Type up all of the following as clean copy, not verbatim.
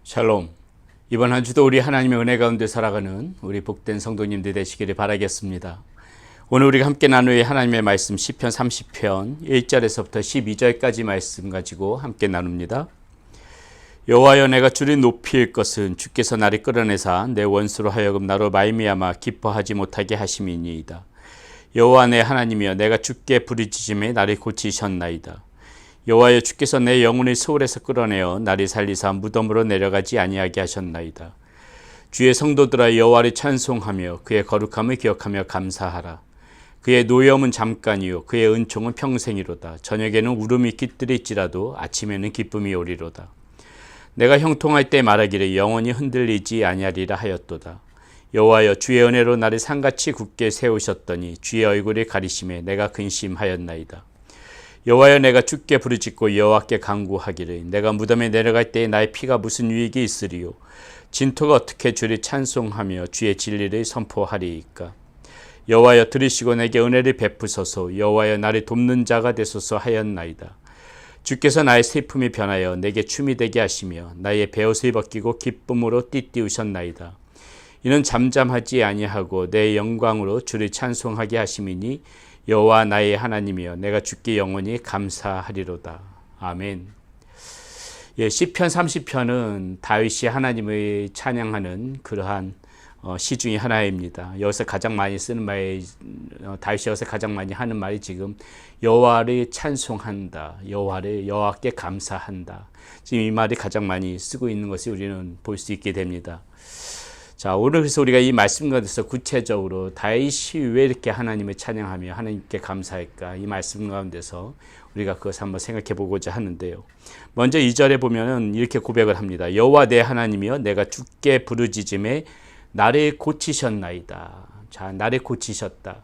샬롬. 이번 한 주도 우리 하나님의 은혜 가운데 살아가는 우리 복된 성도님들 되시기를 바라겠습니다. 오늘 우리가 함께 나눌 하나님의 말씀 시편 30편 1절에서부터 12절까지 말씀 가지고 함께 나눕니다. 여호와여, 내가 주를 높일 것은 주께서 나를 끌어내사 내 원수로 하여금 나로 말미암아 기뻐하지 못하게 하심이니이다. 여호와 내 하나님이여, 내가 주께 부르짖음에 나를 고치셨나이다. 여호와여, 주께서 내 영혼을 소홀에서 끌어내어 나를 살리사 무덤으로 내려가지 아니하게 하셨나이다. 주의 성도들아, 여호와를 찬송하며 그의 거룩함을 기억하며 감사하라. 그의 노여움은 잠깐이요 그의 은총은 평생이로다. 저녁에는 울음이 깃들일지라도 아침에는 기쁨이 오리로다. 내가 형통할 때 말하기를 영원히 흔들리지 아니하리라 하였도다. 여호와여, 주의 은혜로 나를 산같이 굳게 세우셨더니 주의 얼굴을 가리심에 내가 근심하였나이다. 여호와여, 내가 주께 부르짖고 여호와께 간구하기를 내가 무덤에 내려갈 때에 나의 피가 무슨 유익이 있으리요. 진토가 어떻게 주를 찬송하며 주의 진리를 선포하리이까. 여호와여, 들으시고 내게 은혜를 베푸소서. 여호와여, 나를 돕는 자가 되소서 하였나이다. 주께서 나의 슬픔이 변하여 내게 춤이 되게 하시며 나의 베옷을 벗기고 기쁨으로 띠띠우셨나이다. 이는 잠잠하지 아니하고 내 영광으로 주를 찬송하게 하심이니 여호와 나의 하나님이여, 내가 주께 영원히 감사하리로다. 아멘. 시편 30편은 다윗이 하나님을 찬양하는 그러한 시 중에 하나입니다. 여기서 가장 많이 쓰는 말이, 다윗이 여기서 가장 많이 하는 말이 지금 여호와를 찬송한다, 여호와께 감사한다. 지금 이 말이 가장 많이 쓰고 있는 것을 우리는 볼 수 있게 됩니다. 자, 오늘 그래서 우리가 이 말씀 가운데서 구체적으로 다윗이 왜 이렇게 하나님을 찬양하며 하나님께 감사할까, 이 말씀 가운데서 우리가 그것을 한번 생각해 보고자 하는데요. 먼저 2절에 보면은 이렇게 고백을 합니다. 여호와 내 하나님이여, 내가 주께 부르짖음에 나를 고치셨나이다. 자, 나를 고치셨다.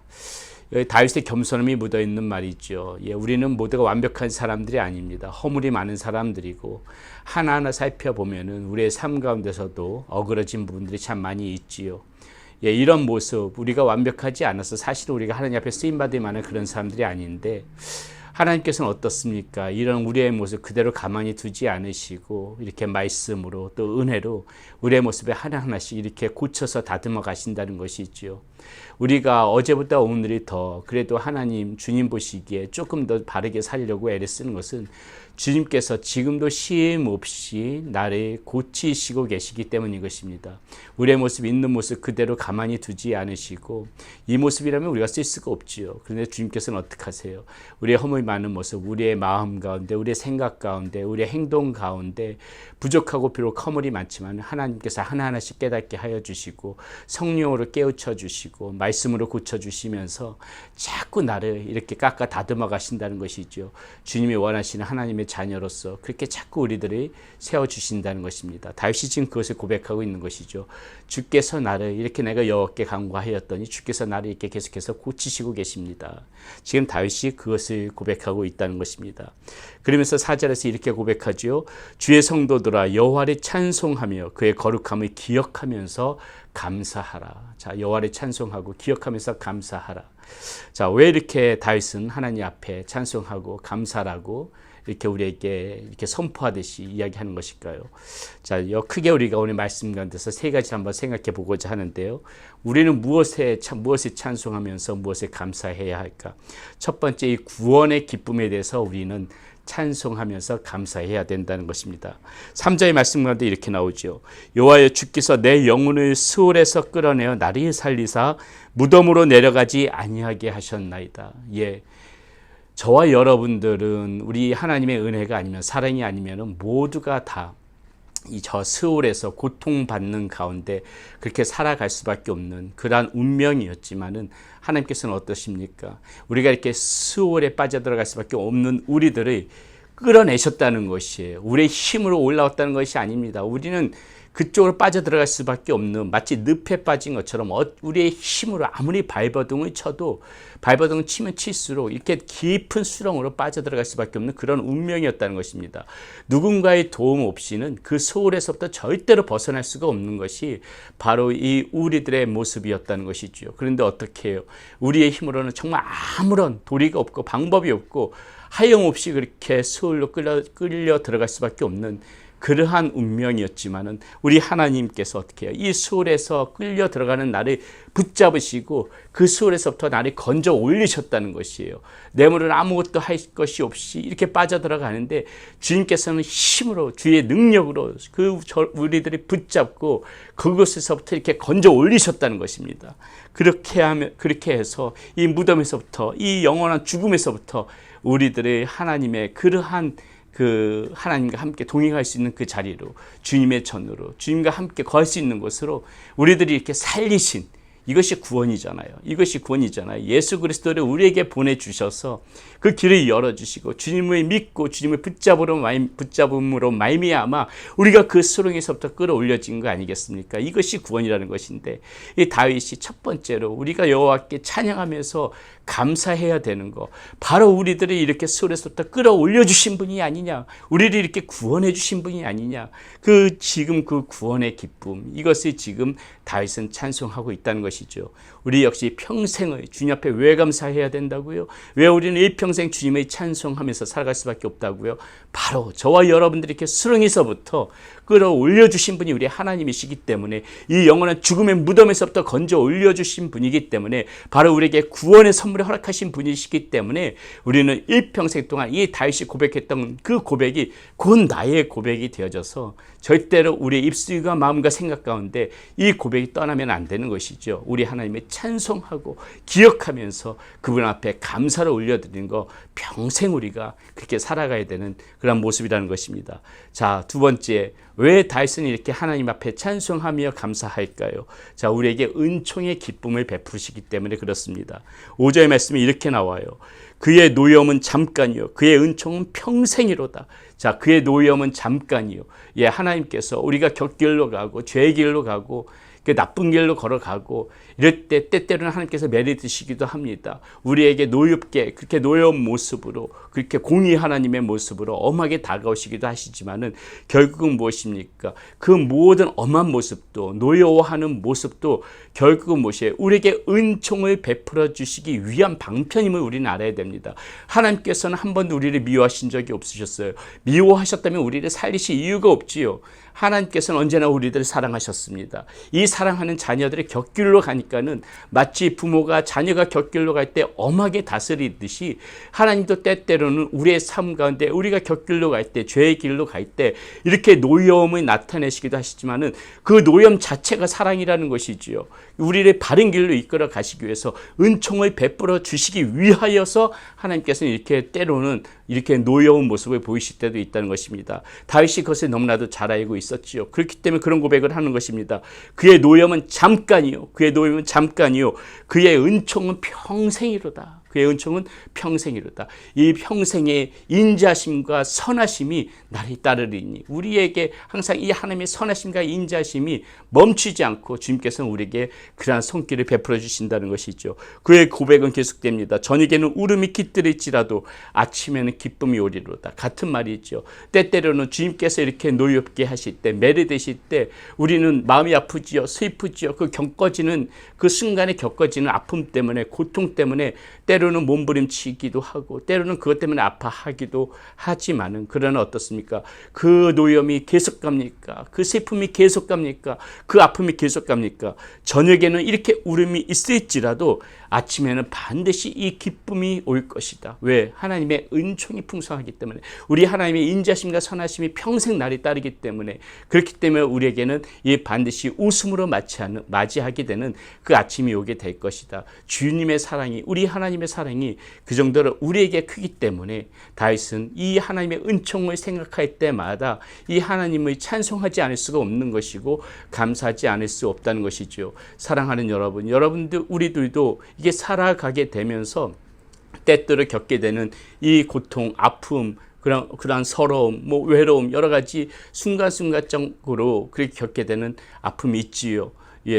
여기 다윗의 겸손함이 묻어있는 말이죠. 우리는 모두가 완벽한 사람들이 아닙니다. 허물이 많은 사람들이고 하나하나 살펴보면은 우리의 삶 가운데서도 어그러진 부분들이 참 많이 있지요. 이런 모습, 우리가 완벽하지 않아서 사실 우리가 하나님 앞에 쓰임받을 만한 그런 사람들이 아닌데 하나님께서는 어떻습니까? 이런 우리의 모습 그대로 가만히 두지 않으시고 이렇게 말씀으로 또 은혜로 우리의 모습에 하나하나씩 이렇게 고쳐서 다듬어 가신다는 것이죠. 우리가 어제보다 오늘이 더 그래도 하나님 주님 보시기에 조금 더 바르게 살려고 애를 쓰는 것은 주님께서 지금도 쉼 없이 나를 고치시고 계시기 때문인 것입니다. 우리의 모습, 있는 모습 그대로 가만히 두지 않으시고 이 모습이라면 우리가 쓸 수가 없지요. 그런데 주님께서는 어떻게 하세요? 우리의 허물이 많은 모습, 우리의 마음 가운데, 우리의 생각 가운데, 우리의 행동 가운데 부족하고 비록 허물이 많지만 하나님께서 하나하나씩 깨닫게 하여 주시고 성령으로 깨우쳐 주시고 말씀으로 고쳐주시면서 자꾸 나를 이렇게 깎아 다듬어 가신다는 것이죠. 주님이 원하시는 하나님의 자녀로서 그렇게 자꾸 우리들을 세워주신다는 것입니다. 다윗이 지금 그것을 고백하고 있는 것이죠. 주께서 나를 이렇게 내가 여호와께 간구하였더니 주께서 나를 이렇게 계속해서 고치시고 계십니다. 지금 다윗이 그것을 고백하고 있다는 것입니다. 그러면서 4절에서 이렇게 고백하죠. 주의 성도들아, 여호와를 찬송하며 그의 거룩함을 기억하면서 감사하라. 자, 여호와를 찬송하고 기억하면서 감사하라. 자, 왜 이렇게 다윗은 하나님 앞에 찬송하고 감사라고 이렇게 우리에게 이렇게 선포하듯이 이야기하는 것일까요? 자, 크게 우리가 오늘 말씀 가운데서 세 가지 한번 생각해 보고자 하는데요. 우리는 무엇에 찬송하면서 무엇에 감사해야 할까? 첫 번째, 이 구원의 기쁨에 대해서 우리는 찬송하면서 감사해야 된다는 것입니다. 3절의 말씀 가운데 이렇게 나오죠. 여호와여, 주께서 내 영혼을 스올에서 끌어내어 나를 살리사 무덤으로 내려가지 아니하게 하셨나이다. 저와 여러분들은 우리 하나님의 은혜가 아니면 사랑이 아니면 모두가 다 이 저 스올에서 고통받는 가운데 그렇게 살아갈 수밖에 없는 그러한 운명이었지만은 하나님께서는 어떠십니까? 우리가 이렇게 스올에 빠져들어갈 수밖에 없는 우리들을 끌어내셨다는 것이에요. 우리의 힘으로 올라왔다는 것이 아닙니다. 우리는 그쪽으로 빠져들어갈 수밖에 없는, 마치 늪에 빠진 것처럼 우리의 힘으로 아무리 발버둥을 쳐도 발버둥을 치면 칠수록 이렇게 깊은 수렁으로 빠져들어갈 수밖에 없는 그런 운명이었다는 것입니다. 누군가의 도움 없이는 그 소홀에서부터 절대로 벗어날 수가 없는 것이 바로 이 우리들의 모습이었다는 것이죠. 그런데 어떻게 해요? 우리의 힘으로는 정말 아무런 도리가 없고 방법이 없고 하염없이 그렇게 소홀로 끌려 들어갈 수밖에 없는 그러한 운명이었지만은 우리 하나님께서 어떻게 해요? 이 수월에서 끌려 들어가는 나를 붙잡으시고 그 수월에서부터 나를 건져 올리셨다는 것이에요. 뇌물은 아무것도 할 것이 없이 이렇게 빠져들어가는데 주님께서는 힘으로 주의 능력으로 우리들이 붙잡고 그곳에서부터 이렇게 건져 올리셨다는 것입니다. 그렇게 해서 이 무덤에서부터 이 영원한 죽음에서부터 우리들의 하나님의 그러한 하나님과 함께 동행할 수 있는 그 자리로 주님의 전으로 주님과 함께 거할 수 있는 곳으로 우리들이 이렇게 살리신 이것이 구원이잖아요. 이것이 구원이잖아요. 예수 그리스도를 우리에게 보내주셔서 그 길을 열어주시고 주님을 믿고 주님을 붙잡음으로 말미암아 우리가 그 수렁에서부터 끌어올려진 거 아니겠습니까? 이것이 구원이라는 것인데 이 다윗이 첫 번째로 우리가 여호와께 찬양하면서 감사해야 되는 거 바로 우리들이 이렇게 수렁에서부터 끌어올려 주신 분이 아니냐, 우리를 이렇게 구원해 주신 분이 아니냐, 지금 그 구원의 기쁨, 이것을 지금 다윗은 찬송하고 있다는 것이죠. 우리 역시 평생을 주님 앞에 왜 감사해야 된다고요? 왜 우리는 일평생 주님의 찬송하면서 살아갈 수밖에 없다고요? 바로 저와 여러분들이 이렇게 수렁에서부터 끌어올려 주신 분이 우리 하나님이시기 때문에, 이 영원한 죽음의 무덤에서부터 건져 올려주신 분이기 때문에, 바로 우리에게 구원의 선물을 허락하신 분이시기 때문에 우리는 일평생 동안 이 다윗이 고백했던 그 고백이 곧 나의 고백이 되어져서 절대로 우리의 입술과 마음과 생각 가운데 이 고백이 떠나면 안 되는 것이죠. 우리 하나님의 찬송하고 기억하면서 그분 앞에 감사를 올려드리는 거, 평생 우리가 그렇게 살아가야 되는 그런 모습이라는 것입니다. 자, 두 번째, 왜 다윗은 이렇게 하나님 앞에 찬송하며 감사할까요? 자, 우리에게 은총의 기쁨을 베푸시기 때문에 그렇습니다. 5절 말씀이 이렇게 나와요. 그의 노여움은 잠깐이요 그의 은총은 평생이로다. 자, 그의 노여움은 잠깐이요. 예, 하나님께서 우리가 곁길로 가고 죄의 길로 가고 그 나쁜 길로 걸어가고 이럴 때 때때로는 하나님께서 매려드시기도 합니다. 우리에게 노엽게 그렇게 노여운 모습으로, 그렇게 공의 하나님의 모습으로 엄하게 다가오시기도 하시지만은 결국은 무엇입니까? 그 모든 엄한 모습도, 노여워하는 모습도 결국은 무엇이에요? 우리에게 은총을 베풀어 주시기 위한 방편임을 우리는 알아야 됩니다. 하나님께서는 한 번도 우리를 미워하신 적이 없으셨어요. 미워하셨다면 우리를 살리실 이유가 없지요. 하나님께서는 언제나 우리들을 사랑하셨습니다. 이 사랑하는 자녀들의 곁길로 가니까는 마치 부모가 자녀가 곁길로 갈 때 엄하게 다스리듯이, 하나님도 때때로는 우리의 삶 가운데 우리가 곁길로 갈 때, 죄의 길로 갈 때 이렇게 노여움을 나타내시기도 하시지만은 그 노여움 자체가 사랑이라는 것이지요. 우리를 바른 길로 이끌어 가시기 위해서 은총을 베풀어 주시기 위하여서 하나님께서는 이렇게 때로는 이렇게 노여운 모습을 보이실 때도 있다는 것입니다. 다윗이 그것을 너무나도 잘 알고 있었지요. 그렇기 때문에 그런 고백을 하는 것입니다. 그의 노여움은 잠깐이요 그의 노여움은 잠깐이요 그의 은총은 평생이로다. 그의 은총은 평생이로다. 이 평생의 인자심과 선하심이 나를 따르리니, 우리에게 항상 이 하나님의 선하심과 인자심이 멈추지 않고 주님께서는 우리에게 그러한 손길을 베풀어 주신다는 것이죠. 그의 고백은 계속됩니다. 저녁에는 울음이 깃들일지라도 아침에는 기쁨이 오리로다. 같은 말이죠. 때때로는 주님께서 이렇게 노엽게 하실 때, 매료되실 때 우리는 마음이 아프지요, 슬프지요. 그 순간에 겪어지는 아픔 때문에, 고통 때문에 때로는 몸부림치기도 하고 때로는 그것 때문에 아파하기도 하지만은, 그러나 어떻습니까? 그 노염이 계속 갑니까? 그 슬픔이 계속 갑니까? 그 아픔이 계속 갑니까? 저녁에는 이렇게 울음이 있을지라도 아침에는 반드시 이 기쁨이 올 것이다. 왜? 하나님의 은총이 풍성하기 때문에, 우리 하나님의 인자심과 선하심이 평생 나를 따르기 때문에, 그렇기 때문에 우리에게는 이 반드시 웃음으로 맞이하게 되는 그 아침이 오게 될 것이다. 주님의 사랑이, 우리 하나님의 사랑이 그 정도로 우리에게 크기 때문에 다윗은 이 하나님의 은총을 생각할 때마다 이 하나님을 찬송하지 않을 수가 없는 것이고 감사하지 않을 수 없다는 것이죠. 사랑하는 여러분들, 우리들도 이게 살아가게 되면서 때때로 겪게 되는 이 고통, 아픔, 그러한 서러움, 외로움, 여러 가지 순간순간적으로 그렇게 겪게 되는 아픔이 있지요.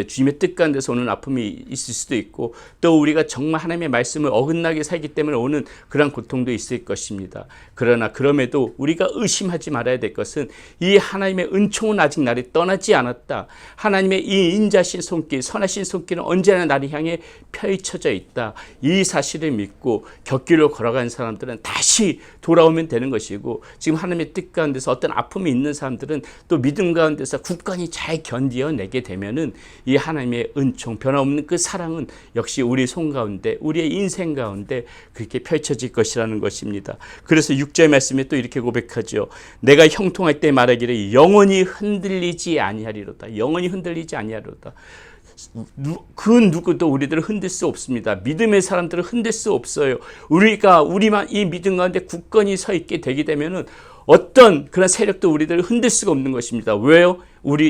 주님의 뜻 가운데서 오는 아픔이 있을 수도 있고, 또 우리가 정말 하나님의 말씀을 어긋나게 살기 때문에 오는 그런 고통도 있을 것입니다. 그러나 그럼에도 우리가 의심하지 말아야 될 것은 이 하나님의 은총은 아직 나를 떠나지 않았다. 하나님의 이 인자신 손길, 선하신 손길은 언제나 나를 향해 펼쳐져 있다. 이 사실을 믿고 곁길로 걸어간 사람들은 다시 돌아오면 되는 것이고, 지금 하나님의 뜻 가운데서 어떤 아픔이 있는 사람들은 또 믿음 가운데서 굳건히 잘 견디어내게 되면은 이 하나님의 은총, 변함없는 그 사랑은 역시 우리 손 가운데, 우리의 인생 가운데 그렇게 펼쳐질 것이라는 것입니다. 그래서 6절 말씀에 또 이렇게 고백하죠. 내가 형통할 때 말하기를 영원히 흔들리지 아니하리로다. 영원히 흔들리지 아니하리로다. 그 누구도 우리들을 흔들 수 없습니다. 믿음의 사람들을 흔들 수 없어요. 우리만 이 믿음 가운데 굳건히 서 있게 되게 되면은 어떤 그런 세력도 우리들을 흔들 수가 없는 것입니다. 왜요?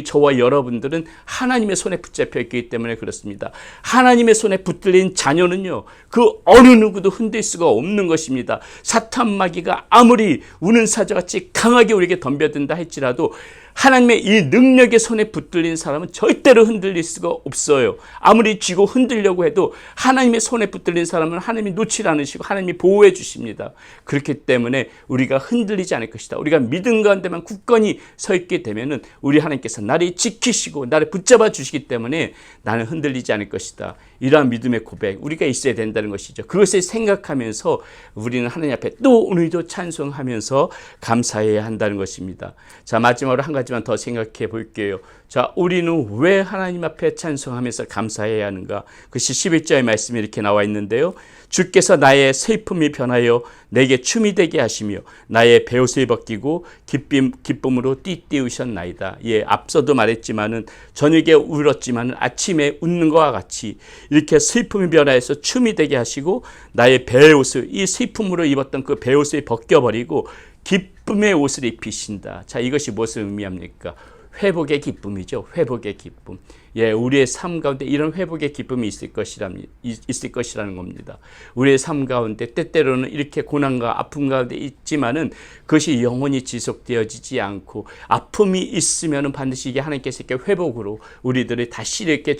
저와 여러분들은 하나님의 손에 붙잡혀 있기 때문에 그렇습니다. 하나님의 손에 붙들린 자녀는요, 그 어느 누구도 흔들 수가 없는 것입니다. 사탄 마귀가 아무리 우는 사자같이 강하게 우리에게 덤벼든다 할지라도 하나님의 이 능력의 손에 붙들린 사람은 절대로 흔들릴 수가 없어요. 아무리 쥐고 흔들려고 해도 하나님의 손에 붙들린 사람은 하나님이 놓지 않으시고 하나님이 보호해 주십니다. 그렇기 때문에 우리가 흔들리지 않을 것이다. 우리가 믿음 가운데만 굳건히 서 있게 되면은 우리 하나님께서 나를 지키시고 나를 붙잡아 주시기 때문에 나는 흔들리지 않을 것이다. 이러한 믿음의 고백, 우리가 있어야 된다는 것이죠. 그것을 생각하면서 우리는 하나님 앞에 또 오늘도 찬송하면서 감사해야 한다는 것입니다. 자, 마지막으로 한 가지만 더 생각해 볼게요. 자, 우리는 왜 하나님 앞에 찬송하면서 감사해야 하는가? 그것이 11절의 말씀이 이렇게 나와 있는데요. 주께서 나의 슬픔이 변하여 내게 춤이 되게 하시며 나의 베옷을 벗기고 기쁨으로 띠띠우셨나이다. 앞서도 말했지만은 저녁에 울었지만은 아침에 웃는 것과 같이 이렇게 슬픔이 변화해서 춤이 되게 하시고 나의 베옷을, 이 슬픔으로 입었던 그 베옷을 벗겨버리고 기쁨의 옷을 입히신다. 자, 이것이 무엇을 의미합니까? 회복의 기쁨이죠. 회복의 기쁨. 우리의 삶 가운데 이런 회복의 기쁨이 있을 것이라는 겁니다. 우리의 삶 가운데 때때로는 이렇게 고난과 아픔 가운데 있지만은 그것이 영원히 지속되어지지 않고, 아픔이 있으면은 반드시 이게 하나님께서 이렇게 회복으로 우리들을 다시 이렇게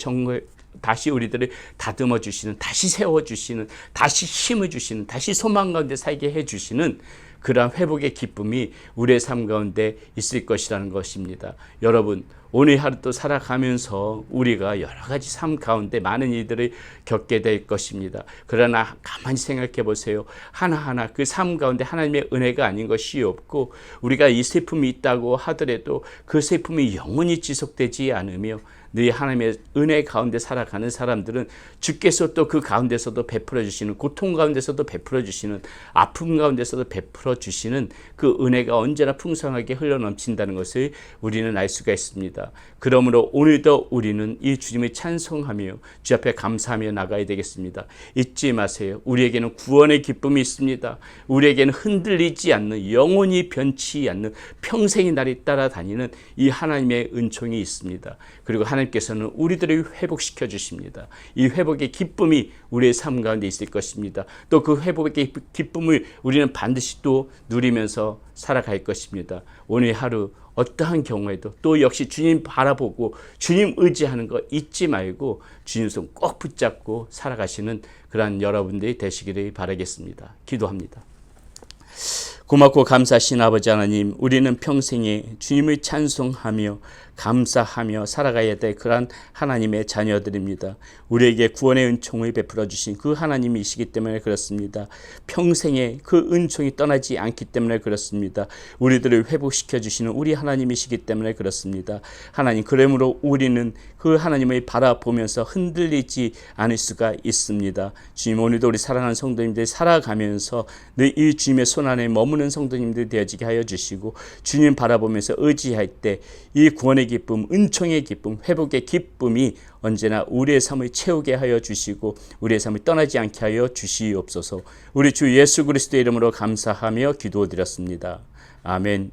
다시 우리들을 다듬어 주시는, 다시 세워 주시는, 다시 힘을 주시는, 다시 소망 가운데 살게 해 주시는 그러한 회복의 기쁨이 우리의 삶 가운데 있을 것이라는 것입니다. 여러분, 오늘 하루도 살아가면서 우리가 여러 가지 삶 가운데 많은 일들을 겪게 될 것입니다. 그러나 가만히 생각해 보세요. 하나하나 그 삶 가운데 하나님의 은혜가 아닌 것이 없고, 우리가 이 슬픔이 있다고 하더라도 그 슬픔이 영원히 지속되지 않으며 늘 하나님의 은혜 가운데 살아가는 사람들은 주께서 또 그 가운데서도 베풀어 주시는, 고통 가운데서도 베풀어 주시는, 아픔 가운데서도 베풀어 주시는 그 은혜가 언제나 풍성하게 흘러넘친다는 것을 우리는 알 수가 있습니다. 그러므로 오늘도 우리는 이 주님을 찬송하며 주 앞에 감사하며 나가야 되겠습니다. 잊지 마세요. 우리에게는 구원의 기쁨이 있습니다. 우리에게는 흔들리지 않는, 영원히 변치 않는, 평생이 나를 따라다니는 이 하나님의 은총이 있습니다. 그리고 하나님께서는 우리들을 회복시켜 주십니다. 이 회복의 기쁨이 우리의 삶 가운데 있을 것입니다. 또 그 회복의 기쁨을 우리는 반드시 또 누리면서 살아갈 것입니다. 오늘 하루 어떠한 경우에도 또 역시 주님 바라보고 주님 의지하는 거 잊지 말고 주님 손 꼭 붙잡고 살아가시는 그러한 여러분들이 되시기를 바라겠습니다. 기도합니다. 고맙고 감사하신 아버지 하나님, 우리는 평생에 주님을 찬송하며 감사하며 살아가야 될 그러한 하나님의 자녀들입니다. 우리에게 구원의 은총을 베풀어 주신 그 하나님이시기 때문에 그렇습니다. 평생에 그 은총이 떠나지 않기 때문에 그렇습니다. 우리들을 회복시켜 주시는 우리 하나님이시기 때문에 그렇습니다. 하나님, 그러므로 우리는 그 하나님을 바라보면서 흔들리지 않을 수가 있습니다. 주님, 오늘도 우리 사랑하는 성도님들 살아가면서 늘 이 주님의 손 안에 머무는 성도님들 되어지게 하여 주시고, 주님 바라보면서 의지할 때 이 구원의 기쁨, 은총의 기쁨, 회복의 기쁨이 언제나 우리의 삶을 채우게 하여 주시고 우리의 삶을 떠나지 않게 하여 주시옵소서. 우리 주 예수 그리스도의 이름으로 감사하며 기도드렸습니다. 아멘.